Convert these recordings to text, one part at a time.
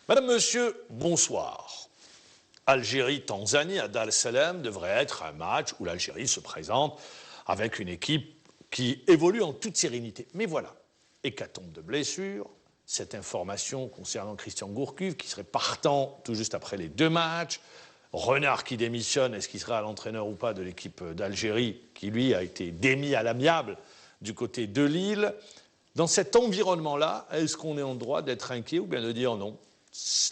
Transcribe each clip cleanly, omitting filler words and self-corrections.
Madame, Monsieur, bonsoir. Algérie-Tanzanie à Dar es Salaam devrait être un match où l'Algérie se présente avec une équipe qui évolue en toute sérénité. Mais voilà, hécatombe de blessures, cette information concernant Christian Gourcuff qui serait partant tout juste après les 2 matchs, Renard qui démissionne, est-ce qu'il sera l'entraîneur ou pas de l'équipe d'Algérie qui lui a été démis à l'amiable du côté de Lille. Dans cet environnement-là, est-ce qu'on est en droit d'être inquiet ou bien de dire non?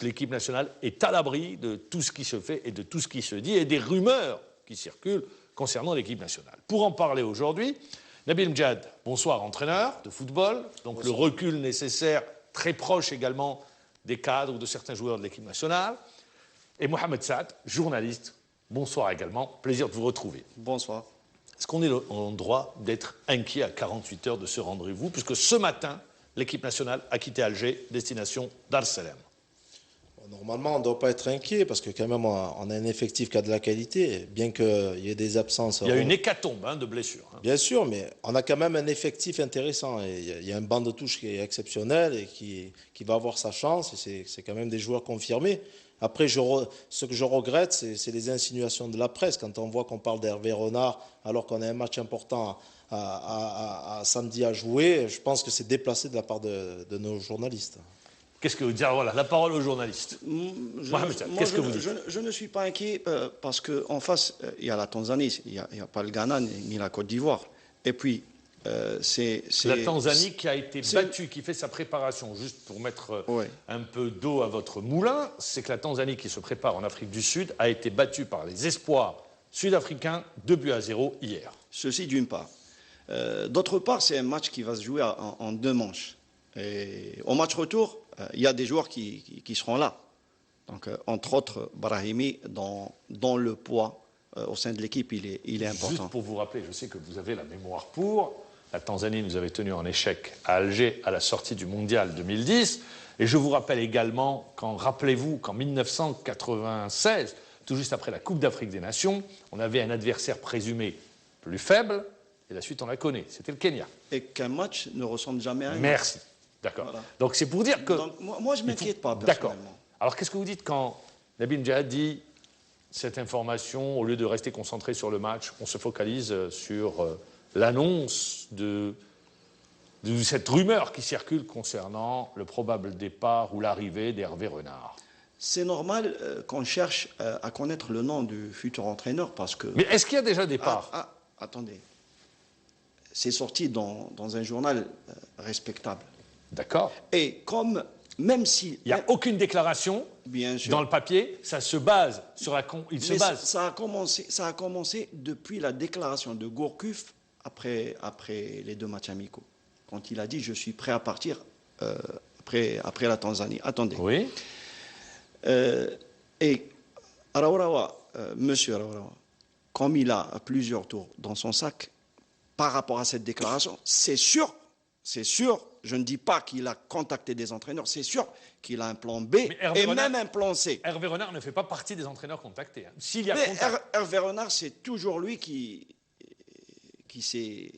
L'équipe nationale est à l'abri de tout ce qui se fait et de tout ce qui se dit et des rumeurs qui circulent concernant l'équipe nationale. Pour en parler aujourd'hui, Nabil Mjad, bonsoir, entraîneur de football, donc bonsoir. Le recul nécessaire, très proche également des cadres ou de certains joueurs de l'équipe nationale. Et Mohamed Saad, journaliste, bonsoir également, plaisir de vous retrouver. Bonsoir. Est-ce qu'on est en droit d'être inquiet à 48 heures de ce rendez-vous, puisque ce matin, l'équipe nationale a quitté Alger, destination Dar es Salaam? Normalement, on ne doit pas être inquiet parce que quand même, on a un effectif qui a de la qualité, bien qu'il y ait des absences. Il y a une hécatombe de blessures. Bien sûr, mais on a quand même un effectif intéressant. Et il y a un banc de touche qui est exceptionnel et qui va avoir sa chance. C'est quand même des joueurs confirmés. Après, ce que je regrette, c'est les insinuations de la presse. Quand on voit qu'on parle d'Hervé Renard alors qu'on a un match important à samedi à jouer, je pense que c'est déplacé de la part de nos journalistes. Qu'est-ce que vous dites? Voilà, la parole aux journalistes. Qu'est-ce que vous dites? Je ne suis pas inquiet parce qu'en face, il y a la Tanzanie, il n'y a pas le Ghana ni la Côte d'Ivoire. Et puis, la Tanzanie qui a été battue, qui fait sa préparation, juste pour mettre un peu d'eau à votre moulin, c'est que la Tanzanie qui se prépare en Afrique du Sud a été battue par les espoirs sud-africains 2-0 hier. Ceci d'une part. D'autre part, c'est un match qui va se jouer en 2 manches. Et au match retour, il y a des joueurs qui seront là. Donc, entre autres, Brahimi, dans le poids au sein de l'équipe, il est important. Juste pour vous rappeler, je sais que vous avez la mémoire pour. La Tanzanie nous avait tenu en échec à Alger à la sortie du Mondial 2010. Et je vous rappelle également, rappelez-vous qu'en 1996, tout juste après la Coupe d'Afrique des Nations, on avait un adversaire présumé plus faible, et la suite on la connaît, c'était le Kenya. Et qu'un match ne ressemble jamais à un match. Merci. D'accord. Voilà. Donc c'est pour dire que... Donc, moi je ne m'inquiète pas, personnellement. D'accord. Alors qu'est-ce que vous dites quand Nabil Mjad dit cette information, au lieu de rester concentré sur le match, on se focalise sur l'annonce de cette rumeur qui circule concernant le probable départ ou l'arrivée d'Hervé Renard? C'est normal qu'on cherche à connaître le nom du futur entraîneur parce que... Mais est-ce qu'il y a déjà départ? Attendez. C'est sorti dans un journal respectable. D'accord. Et comme, même si... Il n'y a aucune déclaration bien sûr. Dans le papier, ça se base sur la... Ça a commencé depuis la déclaration de Gourcuff après les 2 matchs amicaux. Quand il a dit « je suis prêt à partir après la Tanzanie ». Attendez. Oui. Et Araourawa, monsieur Araourawa, comme il a plusieurs tours dans son sac, par rapport à cette déclaration, c'est sûr, je ne dis pas qu'il a contacté des entraîneurs, c'est sûr qu'il a un plan B et même un plan C. Hervé Renard ne fait pas partie des entraîneurs contactés. S'il y a Hervé Renard, c'est toujours lui qui s'est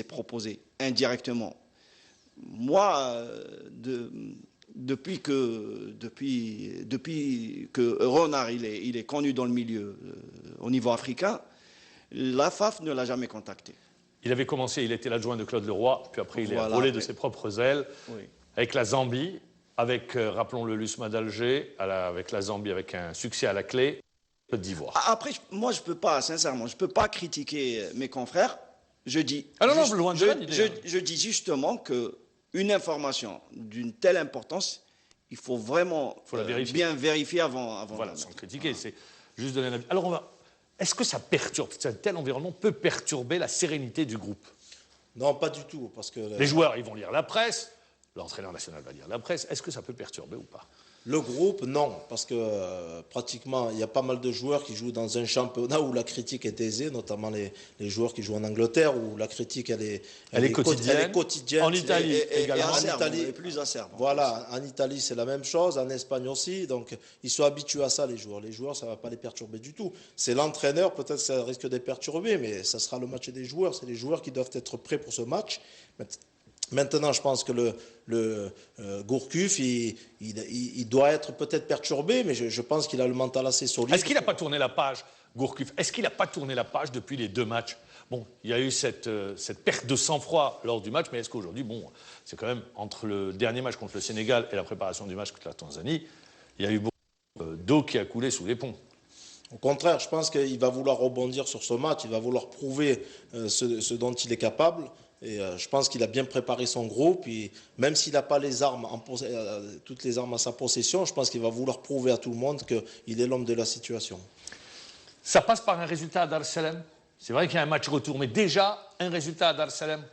proposé indirectement. Moi, depuis que Renard il est connu dans le milieu au niveau africain, la FAF ne l'a jamais contacté. Il avait commencé, il était l'adjoint de Claude Leroy, puis après il est volé de ses propres ailes, avec la Zambie, avec, rappelons-le, l'USMA d'Alger, avec la Zambie, avec un succès à la clé, Côte d'Ivoire. Après, moi je peux pas, sincèrement, je peux pas critiquer mes confrères. Je dis, je dis justement qu'une information d'une telle importance, il faut vraiment bien vérifier avant. Voilà, sans critiquer, c'est juste donner un avis. Alors est-ce que ça perturbe, un tel environnement peut perturber la sérénité du groupe? Non, pas du tout. Parce que les joueurs, ils vont lire la presse, l'entraîneur national va lire la presse. Est-ce que ça peut perturber ou pas? Le groupe, non, parce que pratiquement, il y a pas mal de joueurs qui jouent dans un championnat où la critique est aisée, notamment les joueurs qui jouent en Angleterre, où la critique, elle est quotidienne. En Italie également. En Italie, plus acerbe. Voilà, en Italie, c'est la même chose, en Espagne aussi. Donc, ils sont habitués à ça, les joueurs. Les joueurs, ça ne va pas les perturber du tout. C'est l'entraîneur, peut-être que ça risque de les perturber, mais ça sera le match des joueurs. C'est les joueurs qui doivent être prêts pour ce match. Maintenant, je pense que le Gourcuff, il doit être peut-être perturbé, mais je pense qu'il a le mental assez solide. Est-ce qu'il n'a pas tourné la page, Gourcuff? Est-ce qu'il n'a pas tourné la page depuis les 2 matchs? Bon, il y a eu cette perte de sang-froid lors du match, mais est-ce qu'aujourd'hui, bon, c'est quand même entre le dernier match contre le Sénégal et la préparation du match contre la Tanzanie, il y a eu beaucoup d'eau qui a coulé sous les ponts? Au contraire, je pense qu'il va vouloir rebondir sur ce match, il va vouloir prouver ce dont il est capable. Et je pense qu'il a bien préparé son groupe. Et même s'il n'a pas les armes toutes les armes à sa possession, je pense qu'il va vouloir prouver à tout le monde qu'il est l'homme de la situation. Ça passe par un résultat à Dar es Salaam. C'est vrai qu'il y a un match retour, mais déjà un résultat à Dar es Salaam.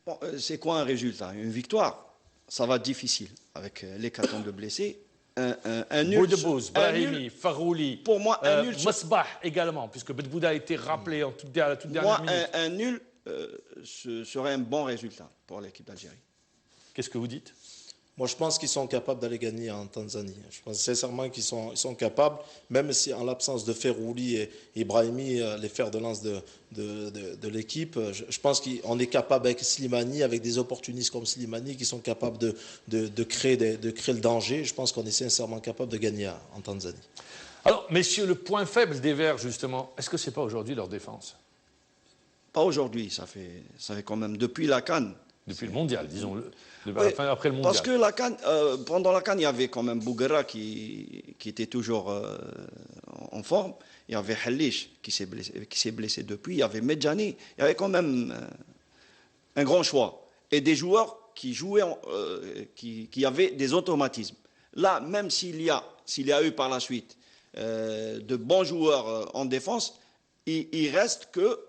Bon, c'est quoi un résultat? Une victoire. Ça va être difficile avec l'hécatombe de blessés. Un nul. Boudebouz, Brahimi, Farouli, pour moi, un nul. Masbah également, puisque Bedbouda a été rappelé à la toute dernière minute. Un nul ce serait un bon résultat pour l'équipe d'Algérie. Qu'est-ce que vous dites? Moi, je pense qu'ils sont capables d'aller gagner en Tanzanie. Je pense sincèrement qu'ils sont capables, même si en l'absence de Ferrouli et Brahimi, les fers de lance de l'équipe, je pense qu'on est capable avec Slimani, avec des opportunistes comme Slimani, qui sont capables de créer le danger. Je pense qu'on est sincèrement capable de gagner en Tanzanie. Alors, messieurs, le point faible des Verts, justement, est-ce que ce n'est pas aujourd'hui leur défense? Pas aujourd'hui, ça fait quand même depuis la CAN. Depuis le mondial, disons-le. Oui, Après le mondial. parce que la CAN, pendant la CAN, il y avait quand même Bouguera qui était toujours en forme. Il y avait Halish qui s'est blessé depuis. Il y avait Medjani. Il y avait quand même un grand choix. Et des joueurs qui jouaient, qui avaient des automatismes. Là, même s'il y a eu par la suite de bons joueurs en défense, il reste que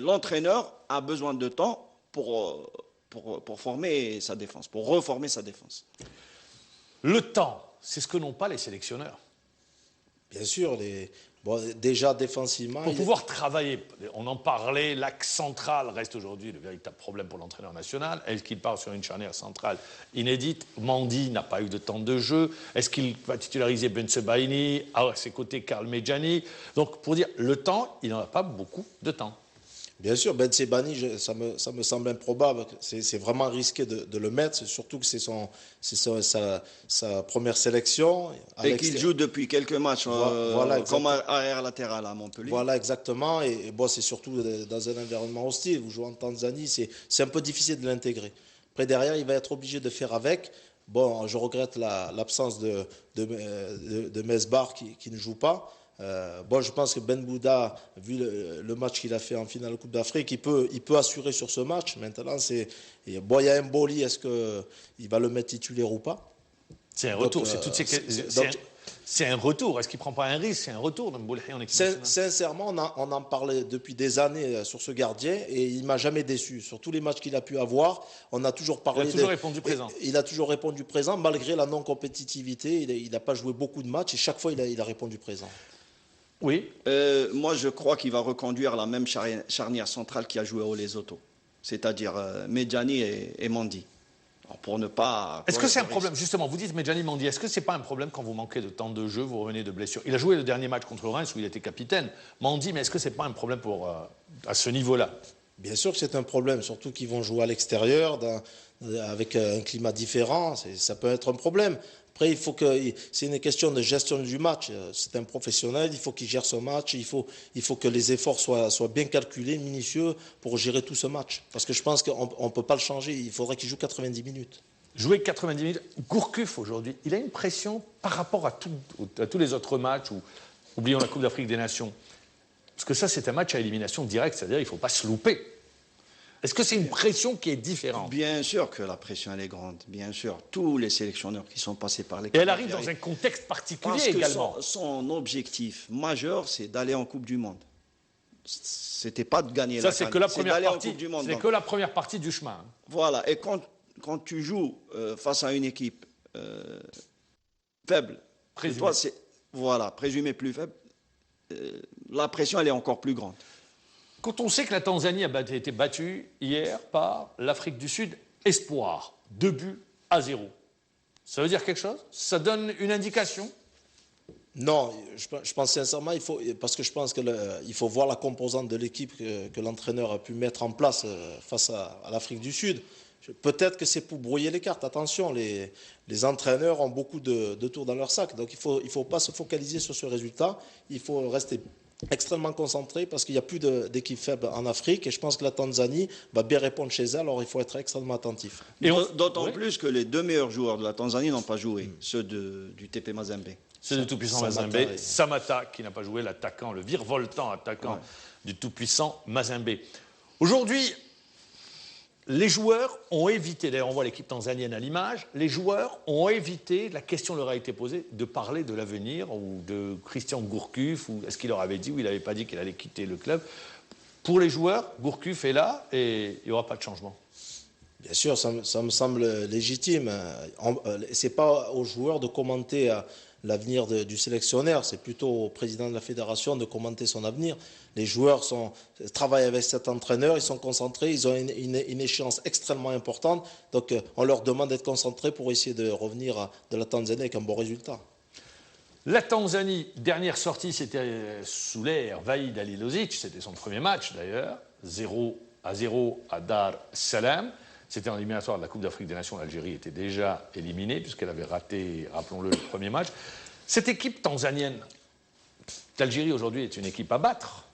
l'entraîneur a besoin de temps pour former sa défense, pour reformer sa défense. Le temps, c'est ce que n'ont pas les sélectionneurs. Bien sûr, déjà défensivement... Pour pouvoir travailler, on en parlait, l'axe central reste aujourd'hui le véritable problème pour l'entraîneur national. Est-ce qu'il part sur une charnière centrale inédite? Mandi n'a pas eu de temps de jeu. Est-ce qu'il va titulariser Ben Sebaini? À ses côtés, Karl Medjani. Donc, pour dire, le temps, il n'en a pas beaucoup de temps. Bien sûr, Ben Sebani, ça me semble improbable. C'est vraiment risqué de le mettre, surtout que c'est sa première sélection. Et qu'il joue depuis quelques matchs comme arrière latéral à Montpellier. Voilà, exactement. Et bon, c'est surtout dans un environnement hostile. Vous jouez en Tanzanie, c'est un peu difficile de l'intégrer. Après, derrière, il va être obligé de faire avec. Bon, je regrette l'absence de Mesbar qui ne joue pas. Bon, je pense que Ben Bouda, vu le match qu'il a fait en finale de Coupe d'Afrique, il peut assurer sur ce match. Maintenant, bon, il y a un Mboli, est-ce qu'il va le mettre titulaire ou pas? C'est un retour. C'est un retour. Est-ce qu'il ne prend pas un risque? C'est un retour de Mboli en équipe nationale. Sincèrement, on en parlait depuis des années sur ce gardien et il ne m'a jamais déçu. Sur tous les matchs qu'il a pu avoir, on a toujours parlé. Il a toujours répondu présent. Il a toujours répondu présent, malgré la non-compétitivité. Il n'a pas joué beaucoup de matchs et chaque fois, il a répondu présent. Oui. Moi, je crois qu'il va reconduire la même charnière centrale qui a joué au Lesotho, c'est-à-dire Medjani et Mandi. Pour ne pas. Est-ce que c'est un problème? Justement, vous dites Medjani Mandi, est-ce que c'est pas un problème quand vous manquez de temps de jeu, vous revenez de blessure? Il a joué le dernier match contre Reims où il était capitaine. Mandi, mais est-ce que c'est pas un problème à ce niveau-là? Bien sûr que c'est un problème, surtout qu'ils vont jouer à l'extérieur, avec un climat différent. Ça peut être un problème. Après, c'est une question de gestion du match. C'est un professionnel, il faut qu'il gère ce match. Il faut que les efforts soient bien calculés, minutieux, pour gérer tout ce match. Parce que je pense qu'on ne peut pas le changer. Il faudrait qu'il joue 90 minutes. Jouer 90 minutes. Gourcuff, aujourd'hui, il a une pression par rapport à tous les autres matchs, ou oublions la Coupe d'Afrique des Nations. Parce que ça, c'est un match à élimination directe, c'est-à-dire qu'il ne faut pas se louper. Est-ce que c'est une pression qui est différente? Bien sûr que la pression, elle est grande. Bien sûr. Tous les sélectionneurs qui sont passés par l'équipe. Et elle arrive dans un contexte particulier également. Son objectif majeur, c'est d'aller en Coupe du Monde. C'était pas de gagner la CAN. Ça, c'est que la première partie. C'est que la première partie du chemin. Voilà. Et quand tu joues face à une équipe faible, présumée plus faible, la pression, elle est encore plus grande. Quand on sait que la Tanzanie a été battue hier par l'Afrique du Sud, espoir, 2-0, ça veut dire quelque chose? Ça donne une indication? Non, je pense sincèrement, parce que je pense qu'il faut voir la composante de l'équipe que l'entraîneur a pu mettre en place face à l'Afrique du Sud. Peut-être que c'est pour brouiller les cartes. Attention, les entraîneurs ont beaucoup de tours dans leur sac. Donc il faut pas se focaliser sur ce résultat. Il faut rester extrêmement concentré parce qu'il n'y a plus d'équipe faible en Afrique. Et je pense que la Tanzanie va bien répondre chez elle. Alors il faut être extrêmement attentif. D'autant plus que les 2 meilleurs joueurs de la Tanzanie n'ont pas joué, ceux du TP Mazembe. C'est le tout-puissant Mazembe. Samata, qui n'a pas joué, l'attaquant, le virevoltant attaquant du tout-puissant Mazembe. Aujourd'hui, les joueurs ont évité, d'ailleurs on voit l'équipe tanzanienne à l'image, les joueurs ont évité, la question leur a été posée, de parler de l'avenir ou de Christian Gourcuff, ou est-ce qu'il leur avait dit ou il n'avait pas dit qu'il allait quitter le club. Pour les joueurs, Gourcuff est là et il n'y aura pas de changement. Bien sûr, ça me semble légitime. Ce n'est pas aux joueurs de commenter l'avenir du sélectionneur, c'est plutôt au président de la fédération de commenter son avenir. Les joueurs travaillent avec cet entraîneur, ils sont concentrés, ils ont une échéance extrêmement importante. Donc on leur demande d'être concentrés pour essayer de revenir de la Tanzanie avec un bon résultat. La Tanzanie, dernière sortie, c'était sous l'ère Vahid Halilhodzic, c'était son premier match d'ailleurs, 0-0 à Dar es Salaam. C'était en éliminatoire de la Coupe d'Afrique des Nations. L'Algérie était déjà éliminée puisqu'elle avait raté, rappelons-le, le premier match. Cette équipe tanzanienne d'Algérie aujourd'hui est une équipe à battre.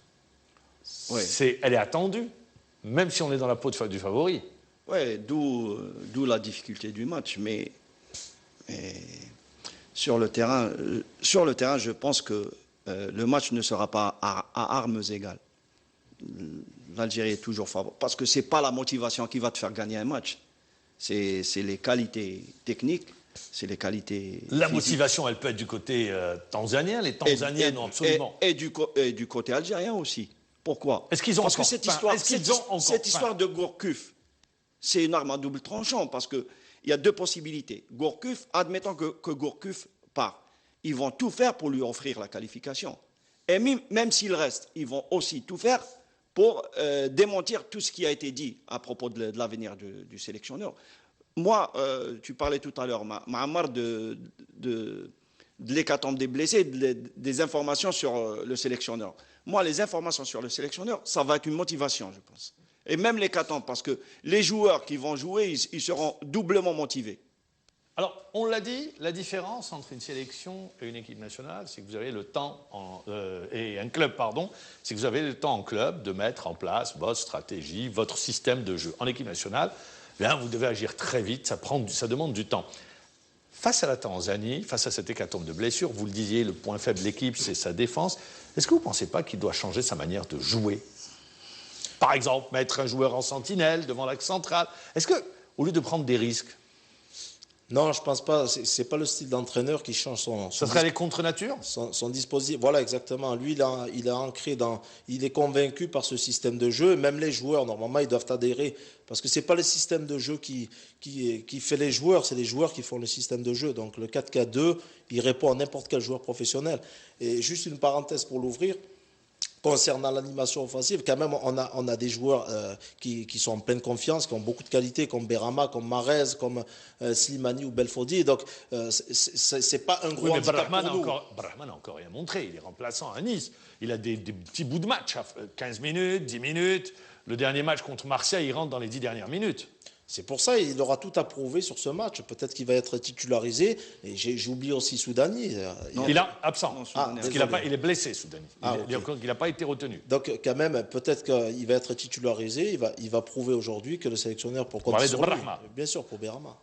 Ouais. Elle est attendue, même si on est dans la peau du favori. Oui, d'où la difficulté du match. Mais sur le terrain, je pense que le match ne sera pas à armes égales. L'Algérie est toujours favorable. Parce que ce n'est pas la motivation qui va te faire gagner un match. C'est les qualités techniques, c'est les qualités La physiques. Motivation, elle peut être du côté tanzanien. Les Tanzaniens n'ont absolument... Et du côté algérien aussi. Pourquoi? Est-ce qu'ils ont Parce que cette histoire de Gourcuff, c'est une arme à double tranchant. Parce qu'il y a 2 possibilités. Gourcuff, admettons que Gourcuff part. Ils vont tout faire pour lui offrir la qualification. Et même s'il reste, ils vont aussi tout faire pour démentir tout ce qui a été dit à propos de l'avenir du sélectionneur. Moi, tu parlais tout à l'heure, Mahamar, de l'hécatombe des blessés, des informations sur le sélectionneur. Moi, les informations sur le sélectionneur, ça va être une motivation, je pense. Et même l'hécatombe, parce que les joueurs qui vont jouer, ils seront doublement motivés. Alors, on l'a dit, la différence entre une sélection et une équipe nationale, c'est que vous avez le temps, et un club, pardon, c'est que vous avez le temps en club de mettre en place votre stratégie, votre système de jeu. En équipe nationale, bien, vous devez agir très vite, ça demande du temps. Face à la Tanzanie, face à cette hécatombe de blessures, vous le disiez, le point faible de l'équipe, c'est sa défense. Est-ce que vous ne pensez pas qu'il doit changer sa manière de jouer? Par exemple, mettre un joueur en sentinelle devant l'axe central. Est-ce que, au lieu de prendre des risques, non, je ne pense pas. Ce n'est pas le style d'entraîneur qui change ça serait les contre-nature? Son dispositif. Voilà, exactement. Lui, il a ancré il est convaincu par ce système de jeu. Même les joueurs, normalement, ils doivent adhérer. Parce que ce n'est pas le système de jeu qui fait les joueurs, c'est les joueurs qui font le système de jeu. Donc le 4-4-2, il répond à n'importe quel joueur professionnel. Et juste une parenthèse pour l'ouvrir. Concernant l'animation offensive, quand même, on a des joueurs qui sont en pleine confiance, qui ont beaucoup de qualités, comme Berama, comme Mahrez, comme Slimani ou Belfodil. Donc, c'est pas un gros handicap pour nous. Brahman n'a encore rien montré. Il est remplaçant à Nice. Il a des petits bouts de match, 15 minutes, 10 minutes. Le dernier match contre Marseille, il rentre dans les 10 dernières minutes. C'est pour ça qu'il aura tout à prouver sur ce match. Peut-être qu'il va être titularisé. Et j'ai oublié aussi Soudani. Il est absent. Parce il est blessé, Soudani. Il n'a pas été retenu. Donc, quand même, peut-être qu'il va être titularisé. Il va prouver aujourd'hui que le sélectionneur pour compter sur lui. Bien sûr, pour Berama.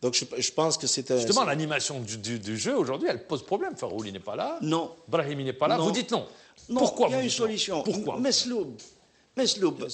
Donc, je pense que c'est... Justement, l'animation du jeu, aujourd'hui, elle pose problème. Farouli n'est pas là. Non. Brahimi n'est pas là. Non. Vous dites non. Pourquoi? Il y a une solution. Pourquoi? Mesloub,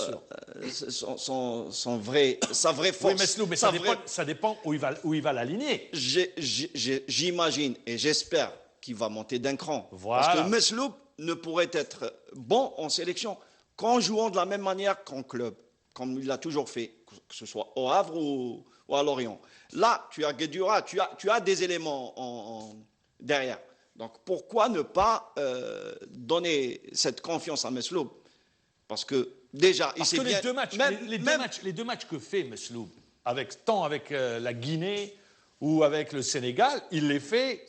sa vraie force. Oui, Mesloub, mais ça dépend où il va l'aligner. J'imagine et j'espère qu'il va monter d'un cran. Voilà. Parce que Mesloub ne pourrait être bon en sélection qu'en jouant de la même manière qu'en club, comme il l'a toujours fait, que ce soit au Havre ou à Lorient. Là, tu as Guedjura, tu as des éléments derrière. Donc pourquoi ne pas donner cette confiance à Mesloub? Parce que déjà, il s'est bien... Les deux matchs que fait Mesloub, tant avec la Guinée ou avec le Sénégal, il les fait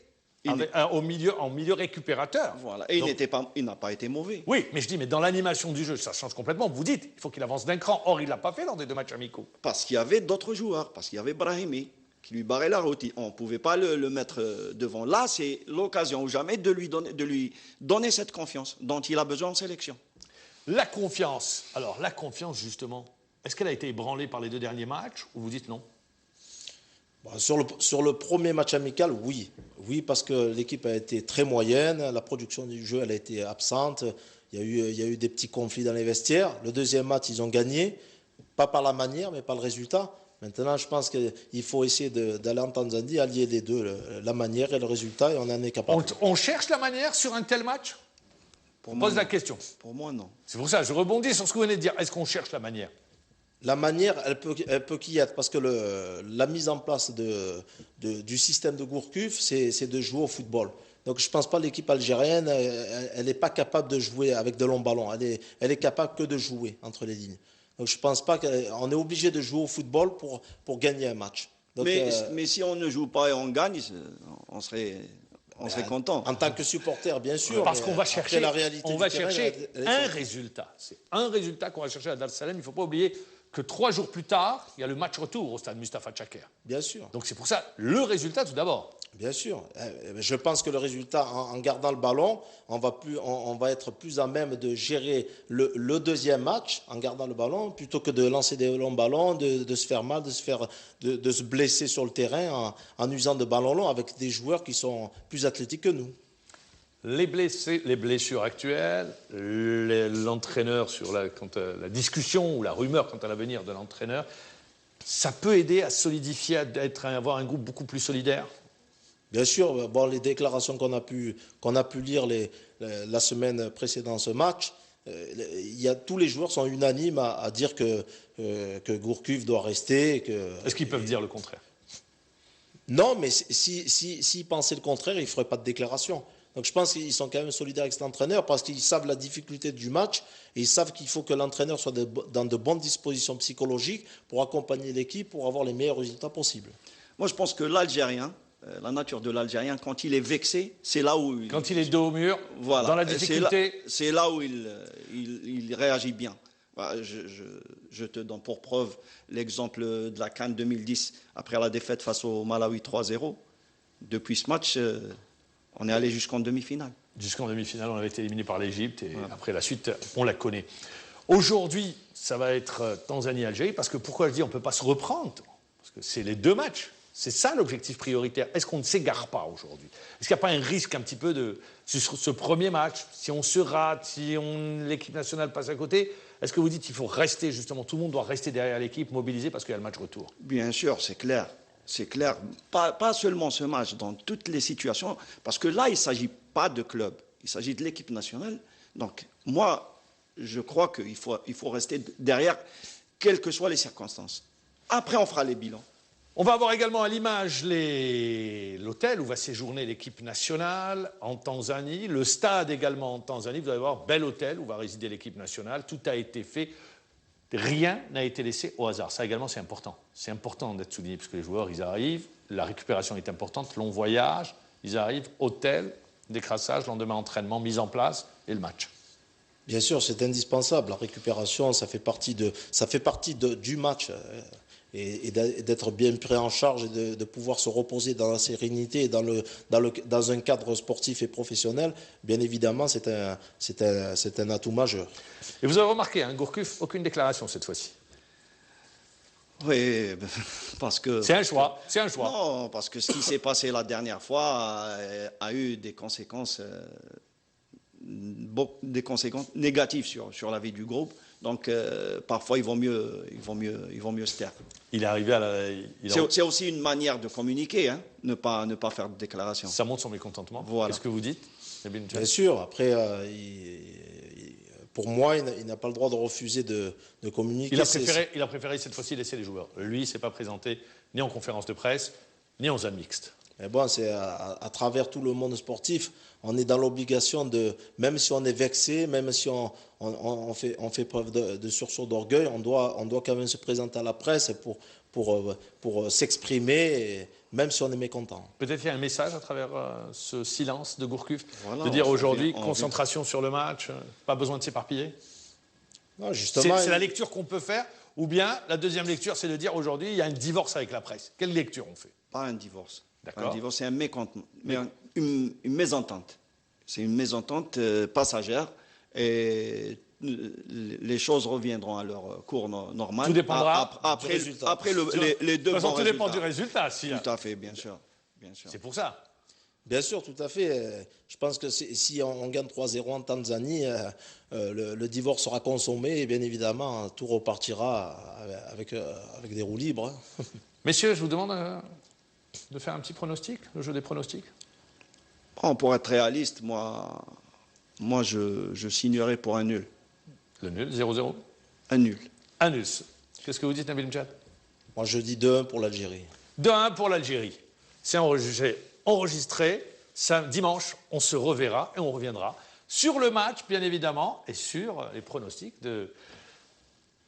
en milieu récupérateur. Voilà. Et Donc, il n'a pas été mauvais. oui, mais je dis, mais dans l'animation du jeu, ça change complètement. Vous dites, il faut qu'il avance d'un cran. Or, il ne l'a pas fait lors des 2 matchs amicaux. Parce qu'il y avait d'autres joueurs, parce qu'il y avait Brahimi qui lui barrait la route. On ne pouvait pas le mettre devant. Là, c'est l'occasion ou jamais de lui donner cette confiance dont il a besoin en sélection. La confiance. Alors, la confiance, justement, est-ce qu'elle a été ébranlée par les 2 derniers matchs ou vous dites non? Sur le premier match amical, oui. Oui, parce que l'équipe a été très moyenne, la production du jeu elle a été absente, il y a eu des petits conflits dans les vestiaires. Le deuxième match, ils ont gagné, pas par la manière, mais par le résultat. Maintenant, je pense qu'il faut essayer d'aller en Tanzanie, allier les deux, la manière et le résultat, et on en est capable. On cherche la manière sur un tel match? On pose la question. Pour moi, non. C'est pour ça, je rebondis sur ce que vous venez de dire. Est-ce qu'on cherche la manière? La manière, elle peut qu'y être, parce que la mise en place du système de Gourcuff, c'est de jouer au football. Donc je ne pense pas que l'équipe algérienne, elle n'est pas capable de jouer avec de longs ballons. Elle est capable que de jouer entre les lignes. Donc je ne pense pas qu'on est obligé de jouer au football pour gagner un match. Donc, mais si on ne joue pas et on gagne, on serait content. En tant que supporter, bien sûr. Parce qu'on va chercher, la réalité un résultat. C'est un résultat qu'on va chercher à Dar es Salaam. Il ne faut pas oublier que 3 jours plus tard, il y a le match retour au stade Mustapha Tchaker. Bien sûr. Donc c'est pour ça, le résultat tout d'abord. Bien sûr. Je pense que le résultat, en gardant le ballon, on va être plus à même de gérer le deuxième match en gardant le ballon, plutôt que de lancer des longs ballons, de se faire mal, de se blesser sur le terrain en usant de ballons longs avec des joueurs qui sont plus athlétiques que nous. Les blessures actuelles, l'entraîneur sur la discussion ou la rumeur quant à l'avenir de l'entraîneur, ça peut aider à solidifier, avoir un groupe beaucoup plus solidaire? Bien sûr, les déclarations qu'on a pu lire la semaine précédant ce match, tous les joueurs sont unanimes à dire que Gourcuff doit rester. Est-ce qu'ils peuvent dire le contraire? Non, mais s'ils pensaient le contraire, ils ne feraient pas de déclaration. Donc je pense qu'ils sont quand même solidaires avec cet entraîneur parce qu'ils savent la difficulté du match et ils savent qu'il faut que l'entraîneur soit dans de bonnes dispositions psychologiques pour accompagner l'équipe pour avoir les meilleurs résultats possibles. Moi, je pense que l'Algérien, la nature de l'Algérien, quand il est vexé, c'est là où... Quand il est dos au mur, voilà, dans la difficulté... C'est là où il réagit bien. Voilà, je te donne pour preuve l'exemple de la CAN 2010, après la défaite face au Malawi 3-0. Depuis ce match, on est allé jusqu'en demi-finale. Jusqu'en demi-finale, on avait été éliminé par l'Égypte et voilà. Après la suite, on la connaît. Aujourd'hui, ça va être Tanzanie-Algérie, parce que pourquoi je dis on ne peut pas se reprendre? Parce que c'est les 2 matchs. C'est ça l'objectif prioritaire. Est-ce qu'on ne s'égare pas aujourd'hui? Est-ce qu'il n'y a pas un risque un petit peu sur ce premier match, si on se rate, si l'équipe nationale passe à côté, est-ce que vous dites qu'il faut rester justement, tout le monde doit rester derrière l'équipe, mobilisé parce qu'il y a le match retour? Bien sûr, c'est clair. C'est clair. Pas seulement ce match, dans toutes les situations, parce que là, il ne s'agit pas de club, il s'agit de l'équipe nationale. Donc, moi, je crois qu'il faut rester derrière, quelles que soient les circonstances. Après, on fera les bilans. On va avoir également à l'image l'hôtel où va séjourner l'équipe nationale en Tanzanie, le stade également en Tanzanie. Vous allez voir, bel hôtel où va résider l'équipe nationale. Tout a été fait. Rien n'a été laissé au hasard. Ça également, c'est important. C'est important d'être souligné parce que les joueurs, ils arrivent, la récupération est importante, long voyage, ils arrivent, hôtel, décrassage, lendemain entraînement, mise en place et le match. Bien sûr, c'est indispensable. La récupération, ça fait partie du match. Et d'être bien pris en charge et de pouvoir se reposer dans la sérénité et dans un cadre sportif et professionnel, bien évidemment, c'est un atout majeur. Et vous avez remarqué, hein, Gourcuff, aucune déclaration cette fois-ci. Oui, parce que... C'est un choix. Non, parce que ce qui s'est passé la dernière fois a eu des conséquences négatives sur la vie du groupe. Donc, parfois, il vaut mieux se taire. Il est arrivé à C'est aussi une manière de communiquer, hein, ne pas faire de déclaration. Ça montre son mécontentement. Voilà. Qu'est-ce que vous dites? Bien sûr. Après, pour moi, il n'a pas le droit de refuser de communiquer. Il a préféré cette fois-ci laisser les joueurs. Lui, il ne s'est pas présenté ni en conférence de presse, ni en zone mixte. Mais bon, c'est à travers tout le monde sportif, on est dans l'obligation de, même si on est vexé, même si on fait preuve de sursaut d'orgueil, on doit quand même se présenter à la presse pour s'exprimer, même si on est mécontent. Peut-être qu'il y a un message à travers ce silence de Gourcuff, Voilà, de dire aujourd'hui, on concentration sur le match, pas besoin de s'éparpiller. Non, justement, C'est la lecture qu'on peut faire, ou bien la deuxième lecture, c'est de dire aujourd'hui, il y a un divorce avec la presse. Quelle lecture on fait? Pas un divorce. D'accord. Un divorce, c'est un mécontentement, mais une mésentente. C'est une mésentente passagère et les choses reviendront à leur cours normal. Tout dépendra après, du résultat. après les deux De toute façon, bons tout dépend résultats. du résultat. Si, Tout à fait, bien sûr. Bien sûr. c'est pour ça. Bien sûr, tout à fait. Je pense que si on gagne 3-0 en Tanzanie, le divorce sera consommé et bien évidemment, tout repartira avec des roues libres. Messieurs, je vous demande de faire un petit pronostic, le jeu des pronostics. Bon, pour être réaliste, moi je signerais pour un nul. Le nul, 0-0. Un nul. Un nul. Qu'est-ce que vous dites, Nabil Mjad? Moi, je dis 2-1 pour l'Algérie. 2-1 pour l'Algérie. C'est enregistré. Dimanche, on se reverra et on reviendra sur le match, bien évidemment, et sur les pronostics de,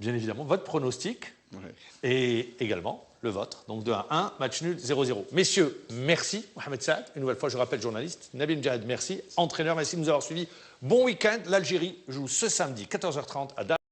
bien évidemment, votre pronostic Ouais. et également le vôtre. Donc 2-1, match nul, 0-0. Messieurs, merci. Mohamed Saad, une nouvelle fois, je rappelle, journaliste. Nabil Mjad, merci. Entraîneur, merci de nous avoir suivis. Bon week-end. L'Algérie joue ce samedi, 14h30 à Dar